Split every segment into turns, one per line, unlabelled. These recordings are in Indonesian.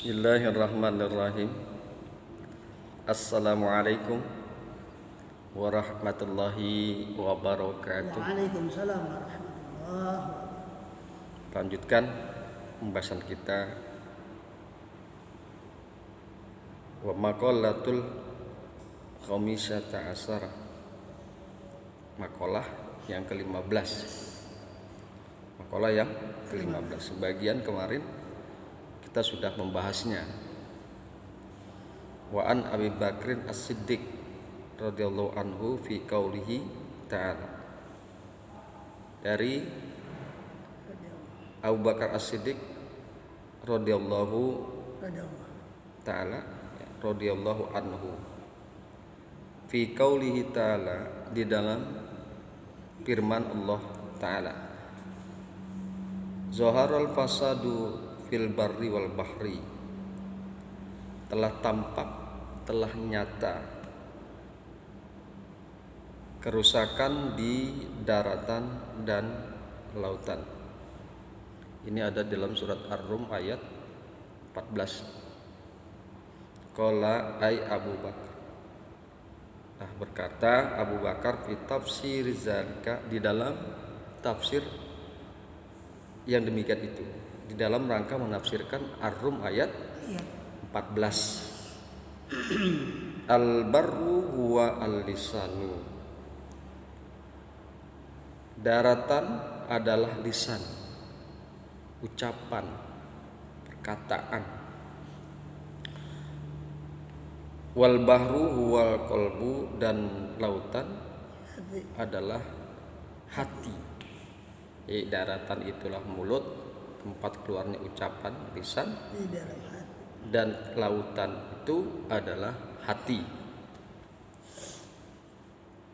Bismillahirrahmanirrahim. Assalamualaikum warahmatullahi wabarakatuh.
Waalaikumsalam warahmatullahi wabarakatuh.
Lanjutkan pembahasan kita wa maqalatul khamisata asara, makalah yang ke-15. Makalah yang ke-15. Sebagian kemarin kita sudah membahasnya. Wa an Abi Bakrin As-Siddiq radhiyallahu anhu fi qaulihi ta'ala. Dari Abu Bakar As-Siddiq radhiyallahu ta'ala, radhiyallahu anhu, fi qaulihi ta'ala, di dalam firman Allah ta'ala, zaharal fasadu fil barri wal bahri, telah tampak, telah nyata kerusakan di daratan dan lautan. Ini ada dalam surat Ar-Rum ayat 14. Qala ay Abu Bakar, berkata Abu Bakar fi tafsir zalika, di dalam tafsir yang demikian itu, di dalam rangka menafsirkan Ar-Rum ayat 14. Al-barru huwa al-lisanu, daratan adalah lisan, ucapan, perkataan. Wal bahru huwal qalbu, dan lautan adalah hati. Daratan itulah mulut, tempat keluarnya ucapan, lisan, dan lautan itu adalah hati.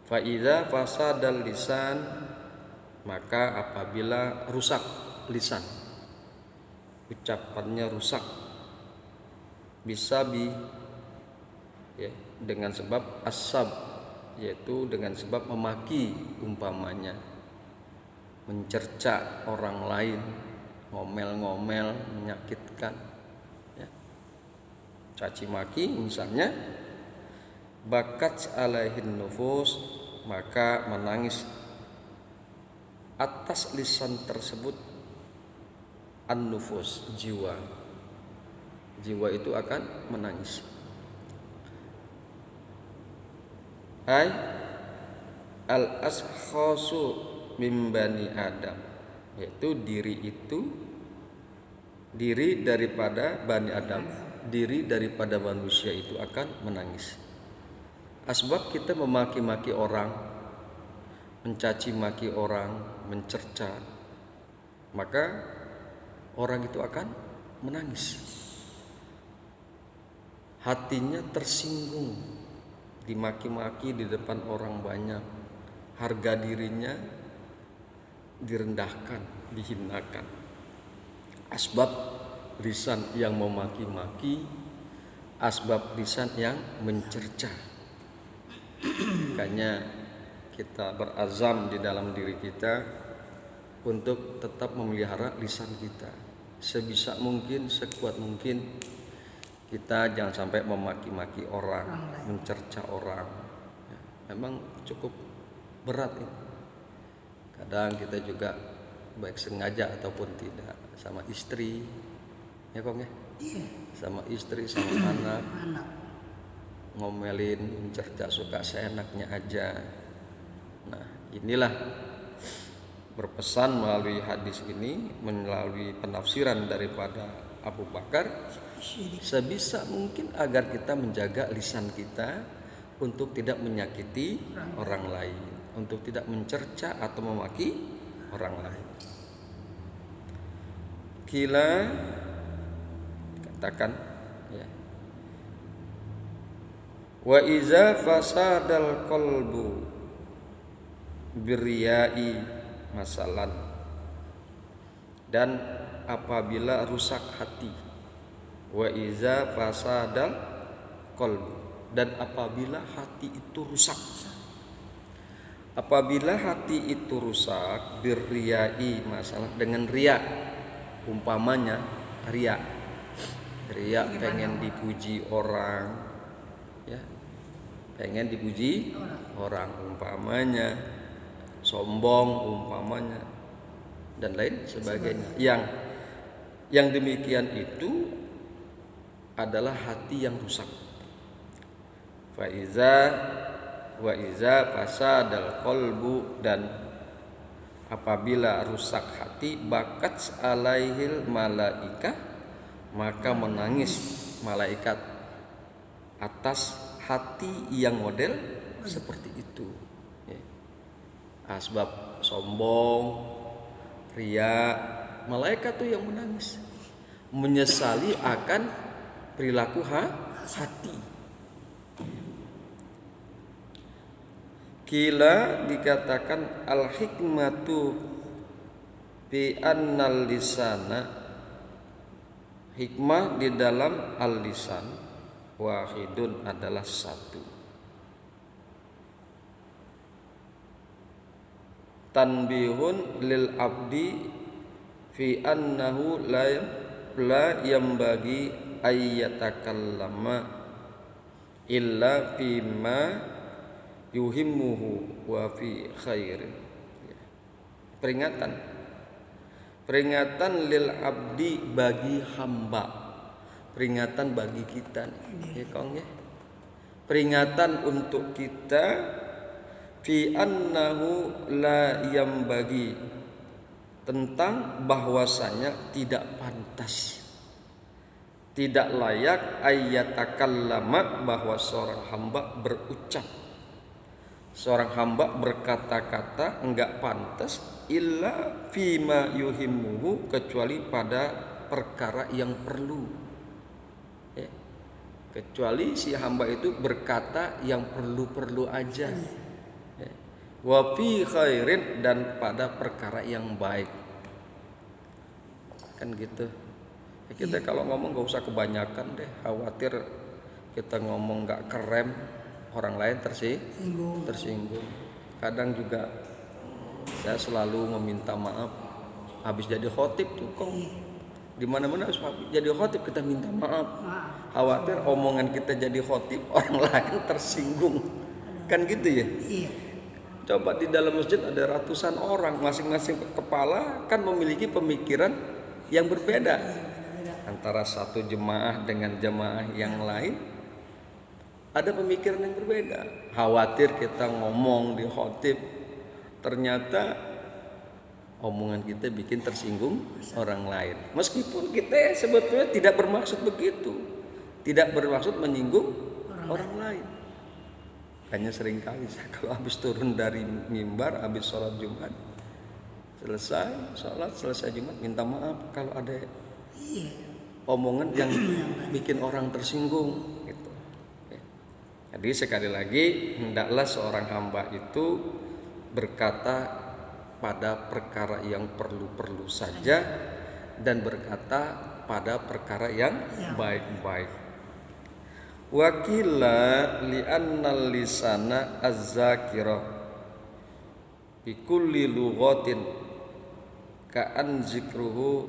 Fa idza fasadal lisan, maka apabila rusak lisan, ucapannya rusak, bisa dengan sebab asab, yaitu dengan sebab memaki, umpamanya mencerca orang lain, ngomel-ngomel, menyakitkan, caci maki misalnya. Bakat alaihin nufus, maka menangis atas lisan tersebut an-nufus, jiwa itu akan menangis. Hai al-ashkhasu min bani Adam, yaitu diri daripada Bani Adam, diri daripada manusia itu akan menangis. Asbab kita memaki-maki orang, mencaci maki orang, mencerca, maka orang itu akan menangis. Hatinya tersinggung, dimaki-maki di depan orang banyak, harga dirinya direndahkan, dihinakan. Asbab lisan yang memaki-maki, asbab lisan yang mencerca. Makanya kita berazam di dalam diri kita untuk tetap memelihara lisan kita. Sebisa mungkin, sekuat mungkin, kita jangan sampai memaki-maki orang, mencerca orang. Memang cukup berat ini. Kadang kita juga baik sengaja ataupun tidak, sama istri, ya Kong ya, sama istri, sama anak, ngomelin, mencerca, suka seenaknya aja. Nah, inilah berpesan melalui hadis ini, melalui penafsiran daripada Abu Bakar, sebisa mungkin agar kita menjaga lisan kita untuk tidak menyakiti orang lain, untuk tidak mencerca atau memaki orang lain. Kila, katakan, ya, wa iza fasadal qalbu birriyai masalan, dan apabila rusak hati, wa iza fasadal qalbu, dan apabila hati itu rusak, apabila hati itu rusak, birriyai masalah, dengan riya, umpamanya riya, Riya pengen dipuji orang, ya, pengen dipuji orang umpamanya, sombong umpamanya, dan lain sebagainya. Yang demikian itu adalah hati yang rusak. Wa iza fasadal qalbu, dan apabila rusak hati, bakat alaihil malaika, maka menangis malaikat atas hati yang model seperti itu. Asbab sombong, riya, malaikat tuh yang menangis, menyesali akan perilaku hati. Kila dikatakan al hikmatu bi annal lisana, hikmah di dalam al lisan wahidun adalah satu. Tanbihun lil abdi fi annahu la yambagi ayyatakallama illa bima yuhimmuhu wa fi khairin. Peringatan lil abdi, bagi hamba, peringatan bagi kita nih, ya Kong ya. Peringatan untuk kita, fi annahu la yambagi, tentang bahwasanya tidak pantas, tidak layak ayyatakallama, bahwa seorang hamba berucap, seorang hamba berkata-kata, enggak pantas, illa fima yuhimmuhu, kecuali pada perkara yang perlu, ya. Kecuali si hamba itu berkata yang perlu-perlu aja, ya. Wa fi khairin, dan pada perkara yang baik, kan gitu. Ya, kita kalau ngomong gak usah kebanyakan deh, khawatir kita ngomong gak keren, orang lain tersinggung. Kadang juga saya selalu meminta maaf habis jadi khotib tuh Kong. Di mana-mana habis jadi khotib kita minta maaf. Khawatir omongan kita jadi khotib orang lain tersinggung. Kan gitu ya? Iya. Coba di dalam masjid ada ratusan orang, masing-masing kepala kan memiliki pemikiran yang berbeda. Antara satu jemaah dengan jemaah yang lain ada pemikiran yang berbeda. Khawatir kita ngomong di khotib, ternyata omongan kita bikin tersinggung orang lain. Meskipun kita sebetulnya tidak bermaksud begitu, tidak bermaksud menyinggung orang lain. Hanya seringkali saya kalau habis turun dari mimbar, habis sholat Jumat, selesai Jumat, minta maaf kalau ada omongan yang bikin orang tersinggung. Jadi sekali lagi, hendaklah seorang hamba itu berkata pada perkara yang perlu-perlu saja, dan berkata pada perkara yang baik-baik. Wakila li'annal lisana az-zakirah bi kulli lughatin ka'an zikruhu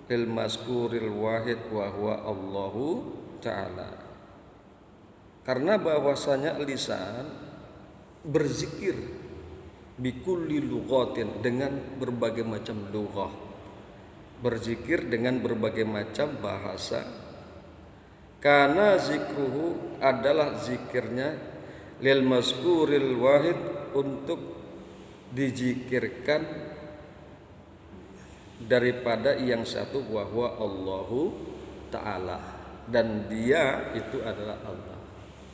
lil mazkuril wahid wa huwa Allahu ta'ala. Karena bahwasanya lisan berzikir bikulli lughatin, dengan berbagai macam lughah, berzikir dengan berbagai macam bahasa. Karena zikruhu adalah zikirnya lil mazkuril wahid, untuk dizikirkan daripada yang satu, wa huwa Allahu ta'ala, dan dia itu adalah Allah.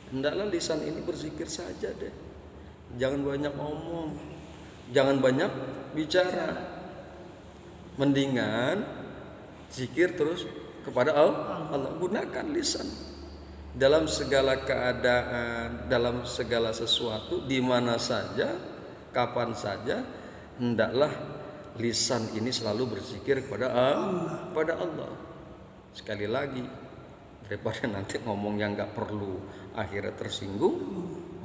Hendaklah lisan ini berzikir saja deh. Jangan banyak ngomong, jangan banyak bicara. Mendingan zikir terus kepada Allah. Gunakan lisan dalam segala keadaan, dalam segala sesuatu, di mana saja, kapan saja, hendaklah lisan ini selalu berzikir kepada Allah. Sekali lagi, daripada nanti ngomong yang gak perlu akhirnya tersinggung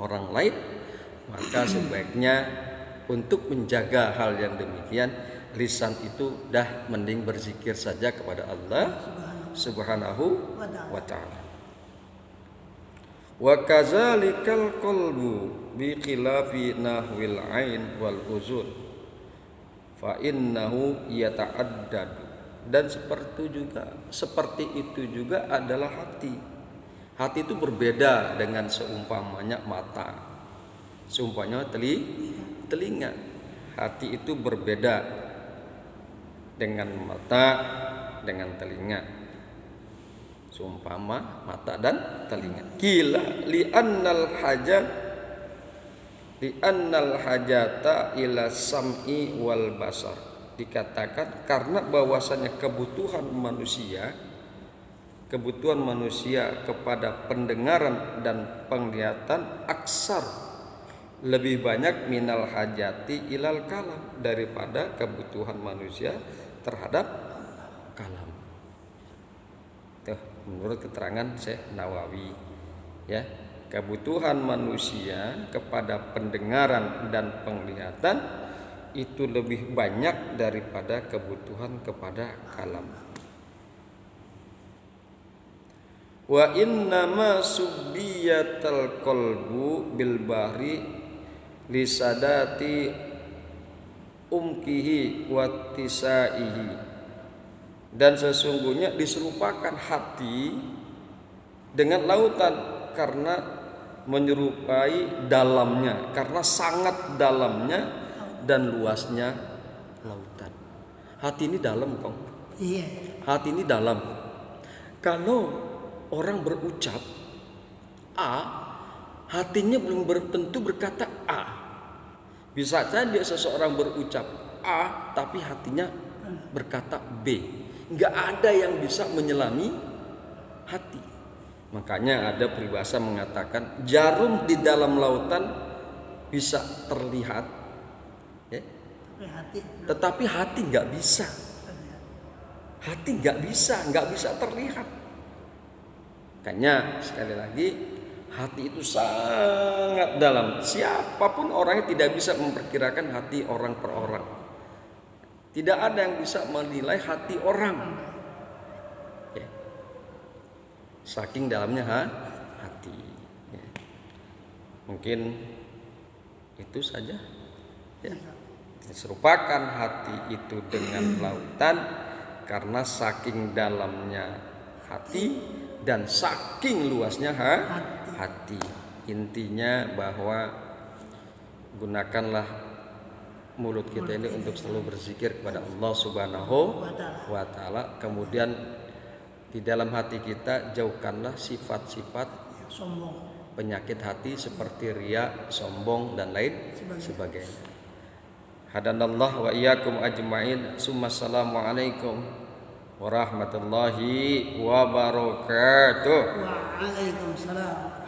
orang lain, maka sebaiknya untuk menjaga hal yang demikian, lisan itu dah mending berzikir saja kepada Allah Subhanahu wa ta'ala. Wa kazalikal qalbu bi khilafi nahwil ain wal uzun fa innahu yata'addad. Dan seperti itu juga adalah hati. Hati itu berbeda dengan seumpamanya mata, seumpamanya telinga. Hati itu berbeda dengan mata, dengan telinga, seumpama mata dan telinga. Kila li'annal hajata ila sam'i wal basar. Dikatakan karena bahwasanya kebutuhan manusia kepada pendengaran dan penglihatan aksar, lebih banyak minal hajati ilal kalam, daripada kebutuhan manusia terhadap kalam. Tuh, menurut keterangan Syekh Nawawi, ya, kebutuhan manusia kepada pendengaran dan penglihatan itu lebih banyak daripada kebutuhan kepada kalam. Wa innama subbiyatal qalbu bil bahri lisadati umkihi wattisaihi. Dan sesungguhnya diserupakan hati dengan lautan karena menyerupai dalamnya, karena sangat dalamnya dan luasnya lautan. Hati ini dalam, kok.
Iya.
Hati ini dalam. Kalau orang berucap A, hatinya belum tentu berkata A. Bisa saja seseorang berucap A, tapi hatinya berkata B. Nggak ada yang bisa menyelami hati. Makanya ada peribahasa mengatakan jarum di dalam lautan bisa terlihat, ya, tetapi hati nggak bisa. Hati nggak bisa terlihat. Makanya sekali lagi, hati itu sangat dalam. Siapapun orangnya tidak bisa memperkirakan hati orang per orang. Tidak ada yang bisa menilai hati orang, ya. Saking dalamnya hati, ya. Mungkin itu saja, ya. Diserupakan hati itu dengan lautan karena saking dalamnya hati dan saking luasnya hati. Intinya bahwa gunakanlah mulut kita ini untuk selalu berzikir kepada Allah Subhanahu wa ta'ala. Kemudian di dalam hati kita jauhkanlah sifat-sifat
sombong,
penyakit hati seperti riya, sombong dan lain sebagainya. Hadanallah wa iyyakum ajmain. Assalamualaikum warahmatullahi wabarakatuh.
Waalaikumsalam.